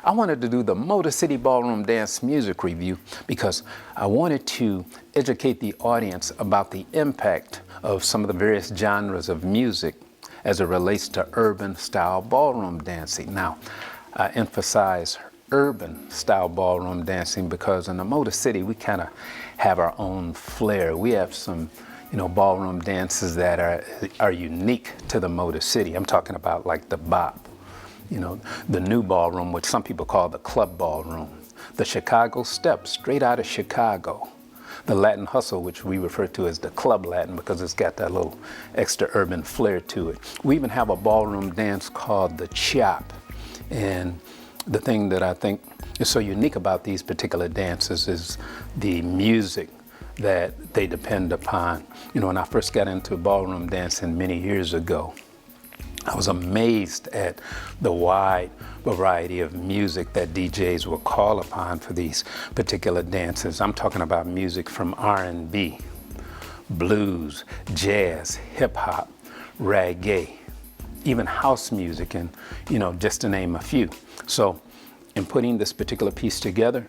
I wanted to do the MotorCity Ballroom Dance music review because I wanted to educate the audience about the impact of some of the various genres of music as it relates to urban style ballroom dancing. Now, I emphasize urban style ballroom dancing because in the Motor City we kind of have our own flair. We have some ballroom dances that are unique to the Motor City. I'm talking about like the bop, the new ballroom, which some people call the club ballroom, the Chicago step, straight out of Chicago, the Latin hustle, which we refer to as the club Latin because it's got that little extra urban flair to it. We even have a ballroom dance called the chop. And the thing that I think is so unique about these particular dances is the music that they depend upon. When I first got into ballroom dancing many years ago, I was amazed at the wide variety of music that DJs will call upon for these particular dances. I'm talking about music from R&B, blues, jazz, hip hop, reggae, even house music, and just to name a few. So in putting this particular piece together,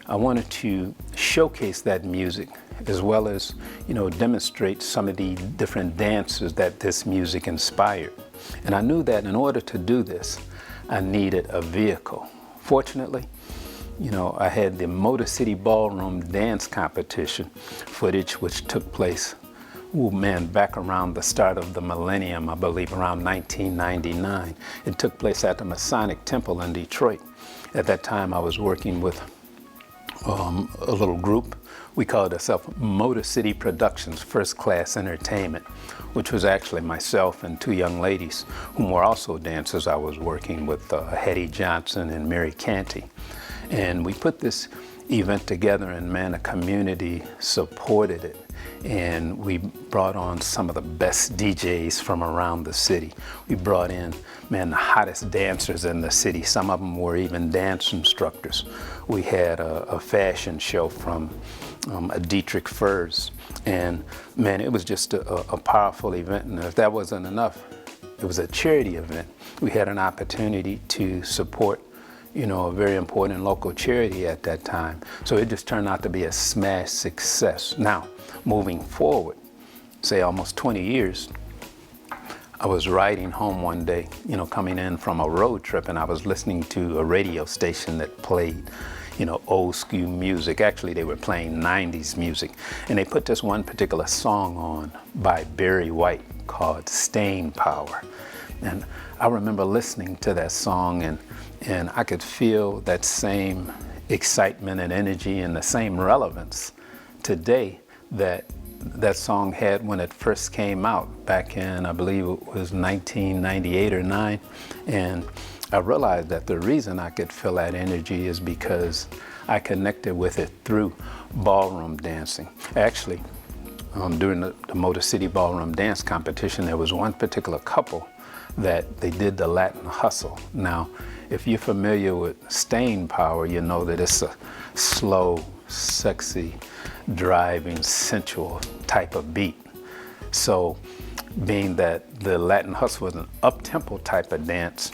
I wanted to showcase that music as well as demonstrate some of the different dances that this music inspired. And I knew that in order to do this, I needed a vehicle. Fortunately, I had the Motor City Ballroom Dance competition footage, which took place, back around the start of the millennium, I believe around 1999. It took place at the Masonic Temple in Detroit. At that time, I was working with a little group. We called ourselves Motor City Productions First Class Entertainment, which was actually myself and two young ladies whom were also dancers. I was working with Hetty Johnson and Mary Canty. And we put this event together, and the community supported it. And we brought on some of the best DJs from around the city. We brought in, the hottest dancers in the city. Some of them were even dance instructors. We had a fashion show from a Dietrich Furs. And it was just a powerful event. And if that wasn't enough, it was a charity event. We had an opportunity to support a very important local charity at that time. So it just turned out to be a smash success. Now, moving forward, say almost 20 years, I was riding home one day, coming in from a road trip, and I was listening to a radio station that played, old school music. Actually, they were playing 90s music. And they put this one particular song on by Barry White called Staying Power. And I remember listening to that song, and I could feel that same excitement and energy and the same relevance today that song had when it first came out back in, I believe it was 1998 or 9. And I realized that the reason I could feel that energy is because I connected with it through ballroom dancing. Actually, during the Motor City Ballroom Dance competition, there was one particular couple that they did the Latin hustle. Now, if you're familiar with staying power, you know that it's a slow, sexy, driving, sensual type of beat. So being that the Latin hustle was an up-tempo type of dance,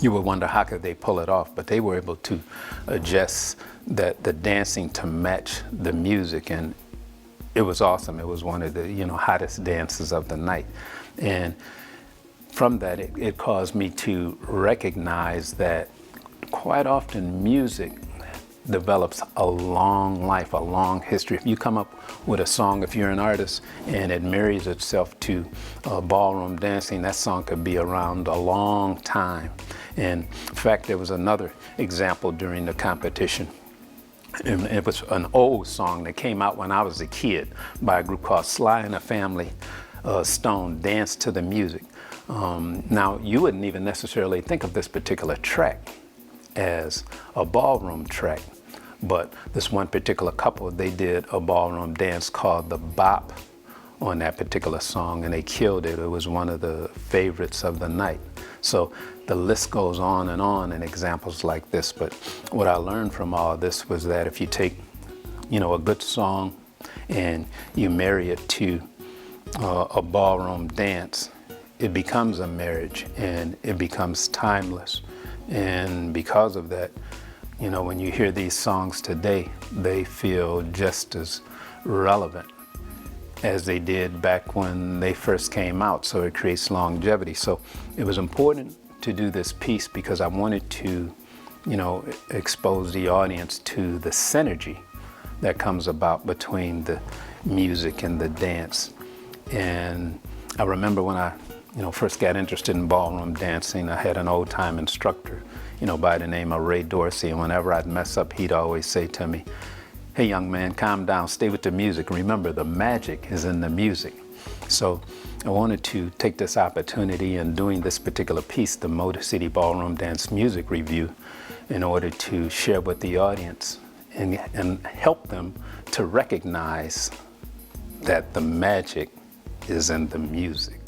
you would wonder how could they pull it off, but they were able to adjust the dancing to match the music, and it was awesome. It was one of the hottest dances of the night. And from that, it caused me to recognize that quite often music develops a long life, a long history. If you come up with a song, if you're an artist, and it marries itself to ballroom dancing, that song could be around a long time. And in fact, there was another example during the competition. And it was an old song that came out when I was a kid by a group called Sly and the Family Stone, Dance to the Music. Now, you wouldn't even necessarily think of this particular track as a ballroom track, but this one particular couple, they did a ballroom dance called the bop on that particular song, and they killed it. It was one of the favorites of the night. So the list goes on and examples like this. But what I learned from all of this was that if you take, a good song and you marry it to a ballroom dance, it becomes a marriage and it becomes timeless. And because of that, you know, when you hear these songs today, they feel just as relevant as they did back when they first came out. So it creates longevity. So it was important to do this piece because I wanted to, you know, expose the audience to the synergy that comes about between the music and the dance. And I remember when I, you know, first got interested in ballroom dancing, I had an old time instructor, you know, by the name of Ray Dorsey, and whenever I'd mess up, he'd always say to me, "Hey young man, calm down, stay with the music. Remember, the magic is in the music." So I wanted to take this opportunity in doing this particular piece, the MotorCity Ballroom Dance Music Review, in order to share with the audience and help them to recognize that the magic is in the music.